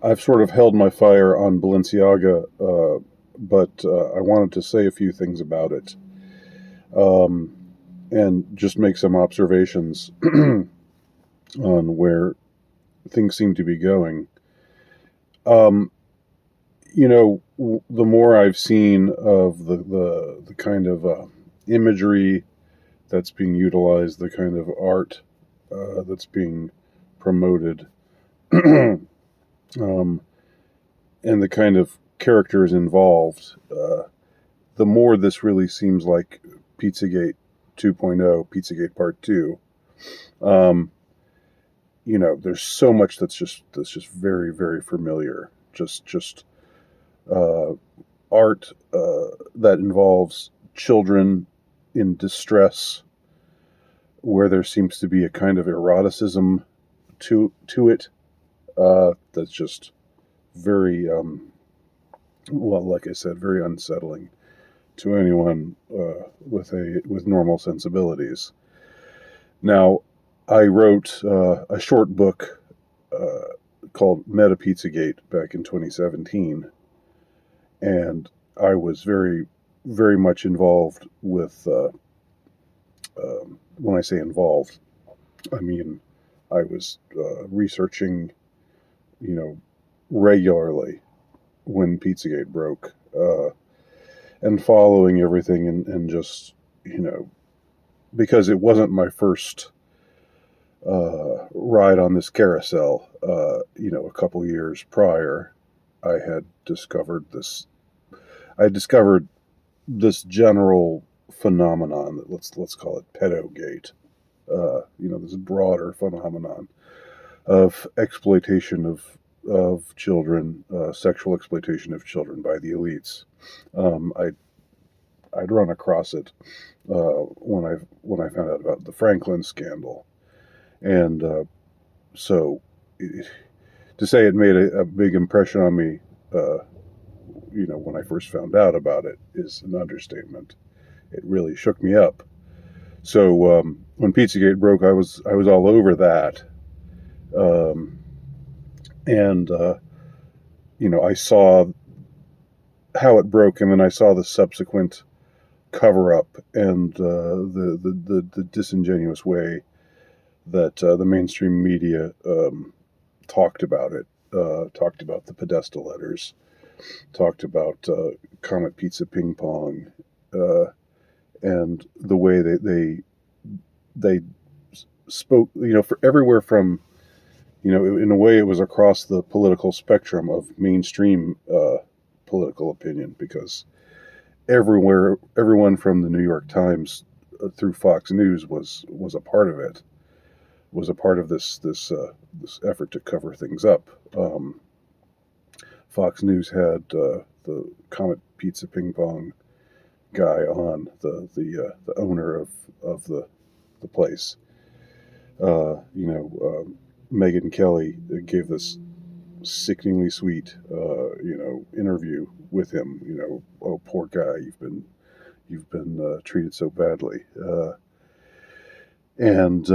I've sort of held my fire on Balenciaga, but I wanted to say a few things about it, um, and just make some observations on where things seem to be going. Um, the more I've seen of the kind of imagery that's being utilized, the kind of art that's being promoted, um, and the kind of characters involved, the more this really seems like Pizzagate 2.0, Pizzagate Part 2. Um, there's so much that's just very, very familiar. Just uh, art that involves children in distress, where there seems to be a kind of eroticism to it, that's just very well, like I said, very unsettling to anyone with normal sensibilities. Now, I wrote a short book called Meta Pizzagate back in 2017, and I was very, very much involved with. When I say involved, I mean I was researching, you know, regularly when Pizzagate broke, and following everything, and just, because it wasn't my first ride on this carousel. A couple years prior, I had discovered this. I discovered this general phenomenon that let's call it pedogate. This broader phenomenon of exploitation of children, sexual exploitation of children by the elites. I'd run across it when I found out about the Franklin scandal, and so to say it made a big impression on me, when I first found out about it, is an understatement. It really shook me up. So when Pizzagate broke, I was all over that, um, and I saw how it broke, and then I saw the subsequent cover up, and the disingenuous way that the mainstream media talked about it, talked about the Podesta letters, talked about Comet Pizza Ping Pong, uh, and the way they spoke, for everywhere from, in a way it was across the political spectrum of mainstream political opinion, because everyone from the New York Times through Fox News was a part of it, was a part of this effort to cover things up. Fox News had the Comet Pizza Ping Pong guy on, the owner of the place. Megyn Kelly gave this sickeningly sweet, interview with him. Oh, poor guy, you've been treated so badly, and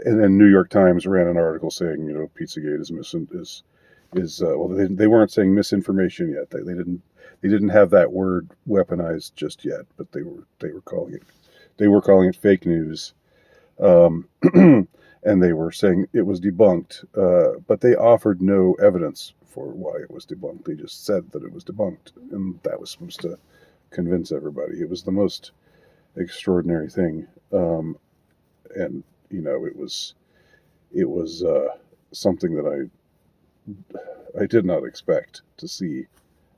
and then New York Times ran an article saying, Pizzagate is well, they weren't saying misinformation yet. They didn't have that word weaponized just yet, but they were calling it fake news, um, and they were saying it was debunked, but they offered no evidence for why it was debunked. They just said that it was debunked, and that was supposed to convince everybody. It was the most extraordinary thing, and it was something that I did not expect to see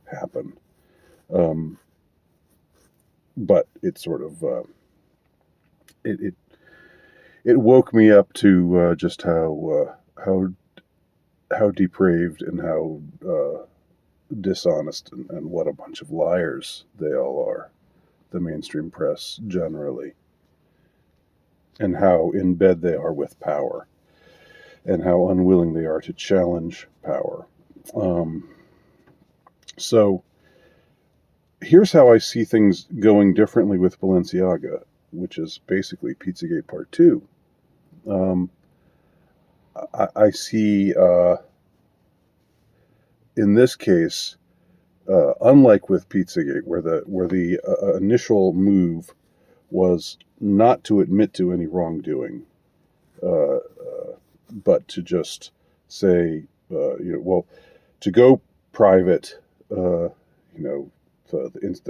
happen. Um, but it sort of it it woke me up to just how depraved and how dishonest, and what a bunch of liars they all are, the mainstream press generally, and how in bed they are with power, and how unwilling they are to challenge power. Um, so here's how I see things going differently with Balenciaga, which is basically Pizzagate Part 2. Um, I see. in this case, unlike with Pizzagate, where the initial move was not to admit to any wrongdoing, but to just say, well, to go private. The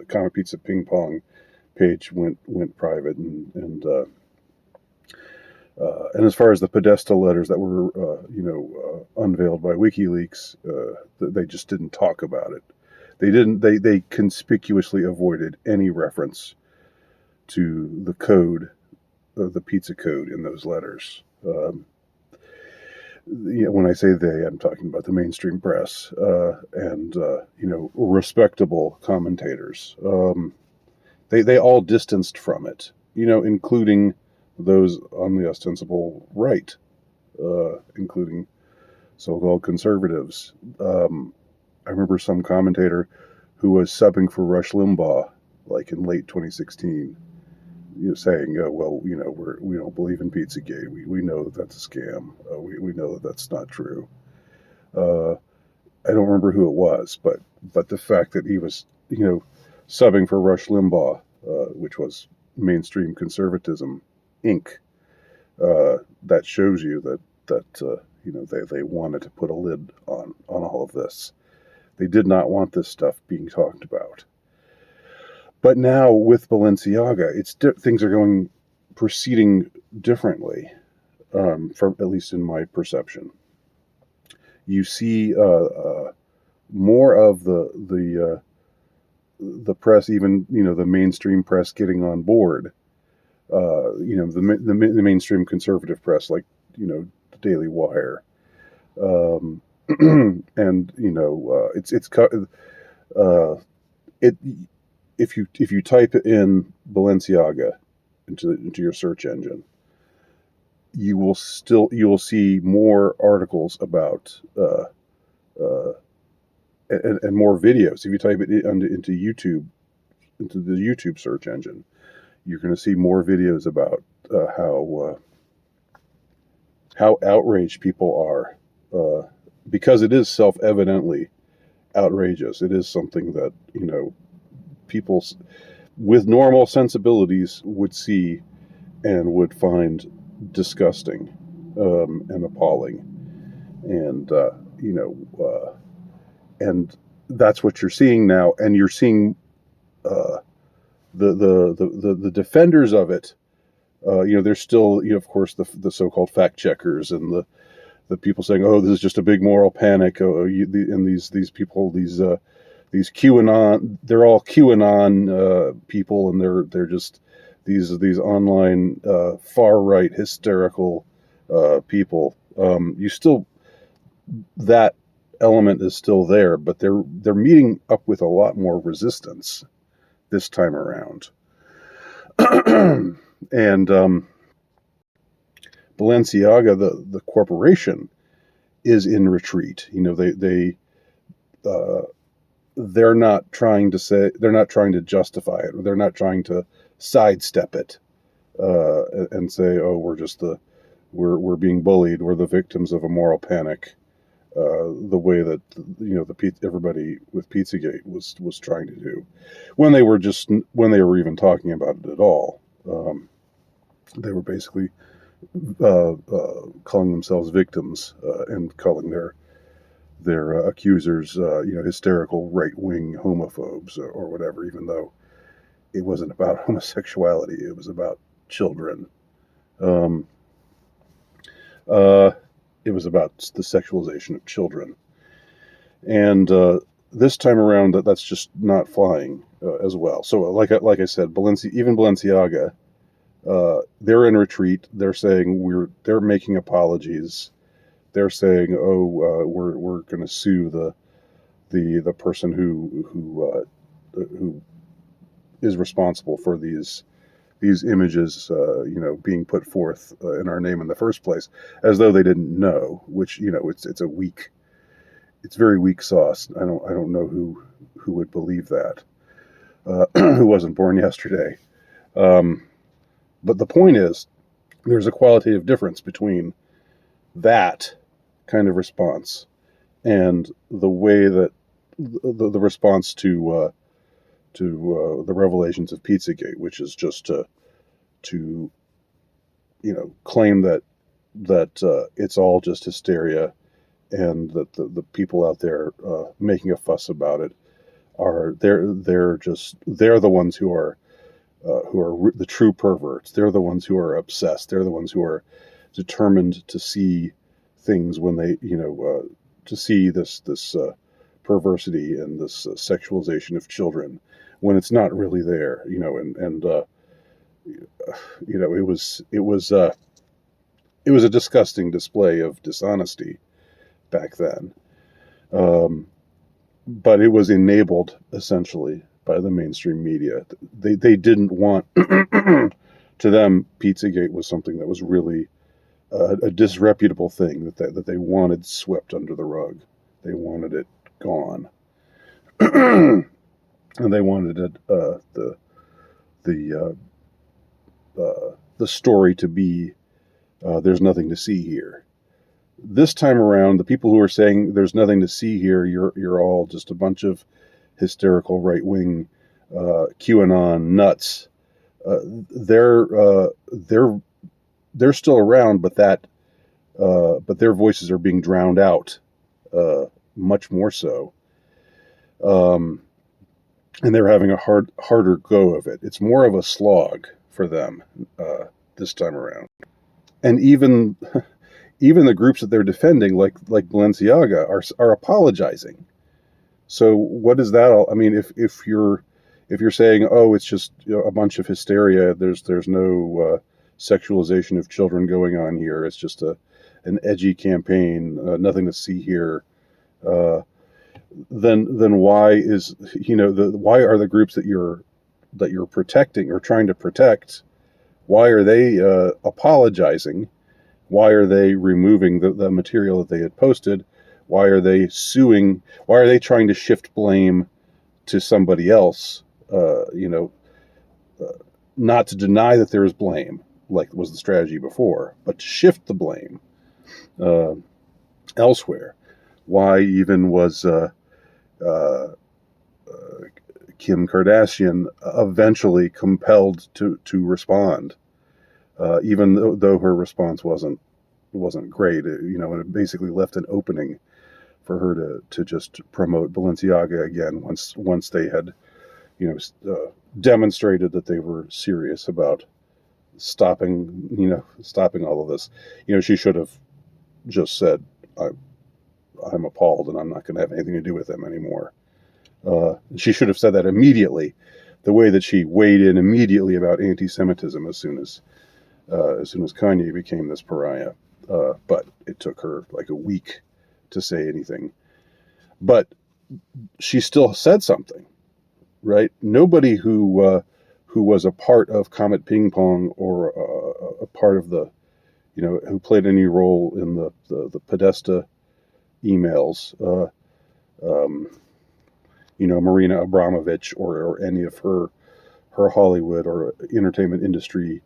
Comet Pizza Ping Pong page went private, and as far as the Podesta letters that were unveiled by WikiLeaks, they just didn't talk about it. They conspicuously avoided any reference to the code, the pizza code in those letters. When I say they, I'm talking about the mainstream press and respectable commentators. They all distanced from it, including those on the ostensible right, including so-called conservatives. I remember some commentator who was subbing for Rush Limbaugh, like in late 2016, saying, we don't believe in Pizzagate. We know that that's a scam. We know that that's not true. I don't remember who it was, but the fact that he was, subbing for Rush Limbaugh, which was mainstream conservatism, Inc., that shows you that they wanted to put a lid on all of this. They did not want this stuff being talked about. But now with Balenciaga, things are proceeding differently, from at least in my perception. You see more of the press, even the mainstream press, getting on board. The mainstream conservative press, like the Daily Wire, and if you type in Balenciaga into your search engine, you will see more articles about and more videos. If you type it into YouTube, into the YouTube search engine, you're going to see more videos about how outraged people are, because it is self-evidently outrageous. It is something that people with normal sensibilities would see and would find disgusting and appalling, and and that's what you're seeing now. And you're seeing the defenders of it. There's still, of course, the so-called fact checkers and the people saying, "Oh, this is just a big moral panic." And these people, these QAnon, they're all QAnon people, and they're just these online far right hysterical people. That element is still there, but they're meeting up with a lot more resistance this time around. And Balenciaga, the corporation, is in retreat. They're not trying to justify it, or they're not trying to sidestep it and say, "Oh, we're being bullied. We're the victims of a moral panic." The way that everybody with Pizzagate was trying to do, when they were even talking about it at all. They were basically calling themselves victims and calling their accusers, hysterical right-wing homophobes or whatever, even though it wasn't about homosexuality. It was about children. It was about the sexualization of children. And this time around, that's just not flying as well. So like I said, even Balenciaga, they're in retreat. They're saying they're making apologies. They're saying, "Oh, we're going to sue the person who is responsible for these images, being put forth in our name in the first place," as though they didn't know. Which it's very weak sauce. I don't know who would believe that, who wasn't born yesterday. But the point is, there's a qualitative difference between that kind of response and the way that the response to the revelations of Pizzagate, which is just to claim that it's all just hysteria, and that the people out there making a fuss about it they're the ones who are the true perverts. They're the ones who are obsessed. They're the ones who are determined to see things when they to see this perversity and this sexualization of children when it's not really there. It was a disgusting display of dishonesty back then. But it was enabled essentially by the mainstream media. They didn't want to them, Pizzagate was something that was really a disreputable thing that they wanted swept under the rug. They wanted it gone, and they wanted it the story to be there's nothing to see here. This time around, the people who are saying there's nothing to see here, you're all just a bunch of hysterical right-wing QAnon nuts. They're still around, but their voices are being drowned out, much more so, and they're having a harder go of it. It's more of a slog for them this time around, and even the groups that they're defending, like Balenciaga, are apologizing. So what is that all? I mean, if you're saying, oh, it's just a bunch of hysteria, there's no sexualization of children going on here, it's just an edgy campaign, nothing to see here, then why is why are the groups that you're protecting or trying to protect, why are they apologizing? Why are they removing the material that they had posted? Why are they suing? Why are they trying to shift blame to somebody else? Not to deny that there is blame, like was the strategy before, but to shift the blame elsewhere. Why even was Kim Kardashian eventually compelled to respond? Even though her response wasn't great, and it basically left an opening for her to just promote Balenciaga again once they had, demonstrated that they were serious about stopping all of this. She should have just said, I'm appalled and I'm not going to have anything to do with them anymore. She should have said that immediately, the way that she weighed in immediately about anti-Semitism as soon as Kanye became this pariah. But it took her like a week to say anything. But she still said something, right? Nobody who was a part of Comet Ping Pong or a part of the, who played any role in the Podesta emails, Marina Abramovich or any of her Hollywood or entertainment industry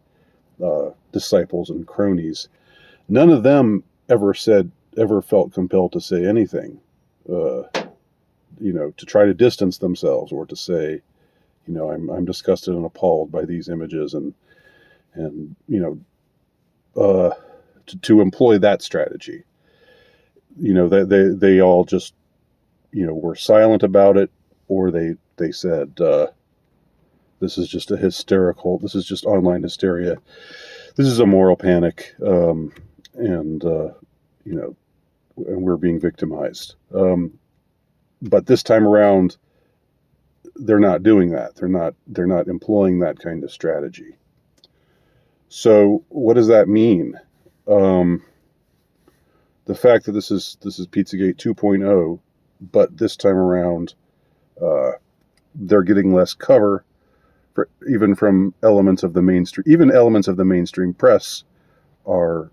disciples and cronies, none of them ever felt compelled to say anything, to try to distance themselves or to say, I'm disgusted and appalled by these images and to employ that strategy. They all just, were silent about it, or they said, this is just this is just online hysteria. This is a moral panic, and we're being victimized. But this time around, they're not doing that. They're not employing that kind of strategy. So what does that mean? The fact that this is Pizzagate 2.0, but this time around, they're getting less cover, even from elements of the mainstream. Even elements of the mainstream press are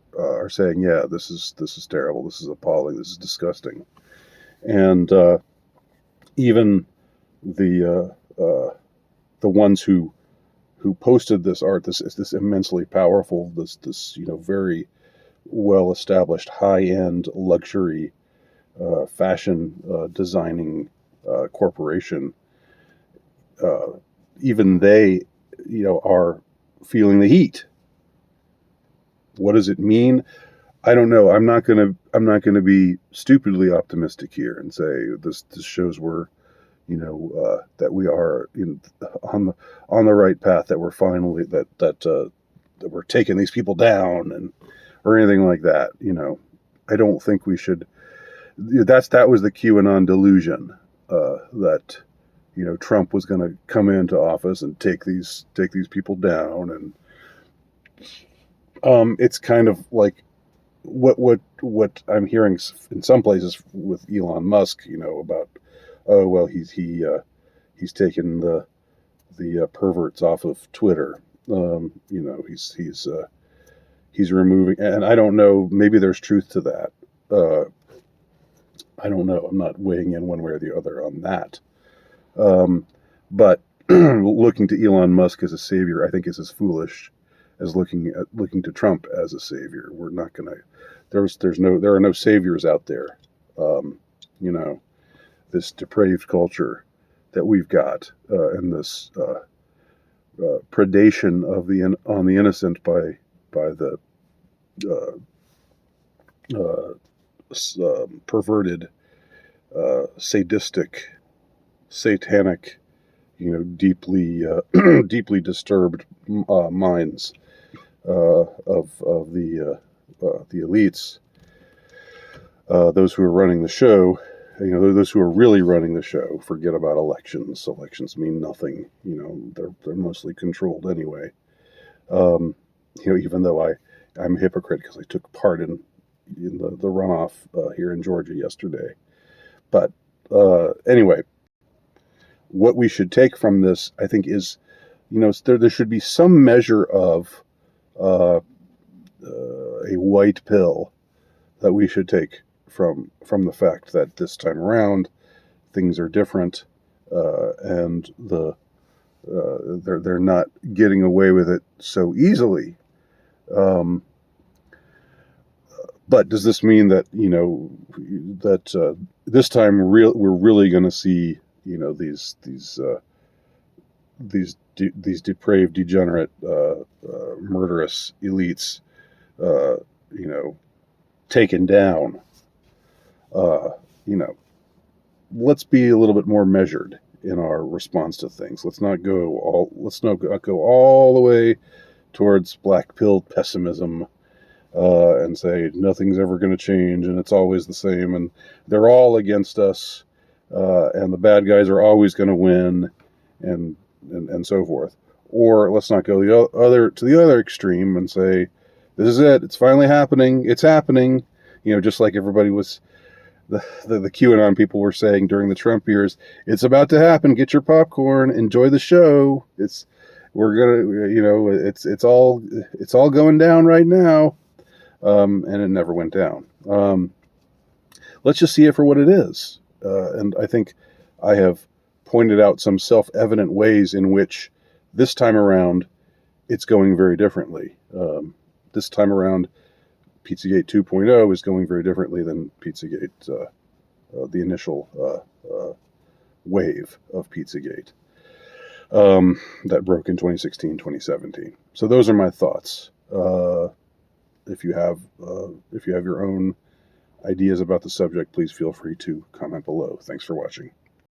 saying, yeah, this is terrible. This is appalling. This is disgusting. And even the ones who posted this art, this immensely powerful, this very well established high end luxury fashion designing corporation, uh, even they, are feeling the heat. What does it mean? I don't know. I'm not gonna be stupidly optimistic here and say this shows we're, that we are on the right path, that we're finally that we're taking these people down, and or anything like that. I don't think we should. That was the QAnon delusion, that Trump was going to come into office and take these people down, and it's kind of like what I'm hearing in some places with Elon Musk, about, oh well, he's taken the perverts off of Twitter. He's removing, and I don't know. Maybe there's truth to that. Uh, I don't know. I'm not weighing in one way or the other on that. But looking to Elon Musk as a savior, I think, is as foolish as looking to Trump as a savior. We're not gonna. There are no saviors out there. Um, you know, this depraved culture that we've got, and this predation on the innocent by the perverted, sadistic, satanic, deeply deeply disturbed minds of the elites, those who are running the show. Those who are really running the show forget about elections. Elections mean nothing. They're mostly controlled anyway. Even though I'm a hypocrite because I took part in the runoff here in Georgia yesterday. But anyway, what we should take from this, I think, is, there should be some measure of a white pill that we should take from the fact that this time around things are different, and they're not getting away with it so easily. But does this mean that that this time we're really going to see these depraved, degenerate, murderous elites taken down? Let's be a little bit more measured in our response to things. Let's not go all the way towards black pill pessimism, and say nothing's ever going to change and it's always the same and they're all against us, and the bad guys are always going to win, and so forth. Or let's not go to the other extreme and say, this is it, it's finally happening, it's happening. Just like everybody was, the QAnon people were saying during the Trump years, it's about to happen, get your popcorn, enjoy the show, it's all going down right now. And it never went down. Let's just see it for what it is. And I think I have pointed out some self-evident ways in which this time around it's going very differently. This time around, Pizzagate 2.0 is going very differently than Pizzagate, the initial wave of Pizzagate that broke in 2016, 2017. So those are my thoughts. If you have your own ideas about the subject, please feel free to comment below. Thanks for watching.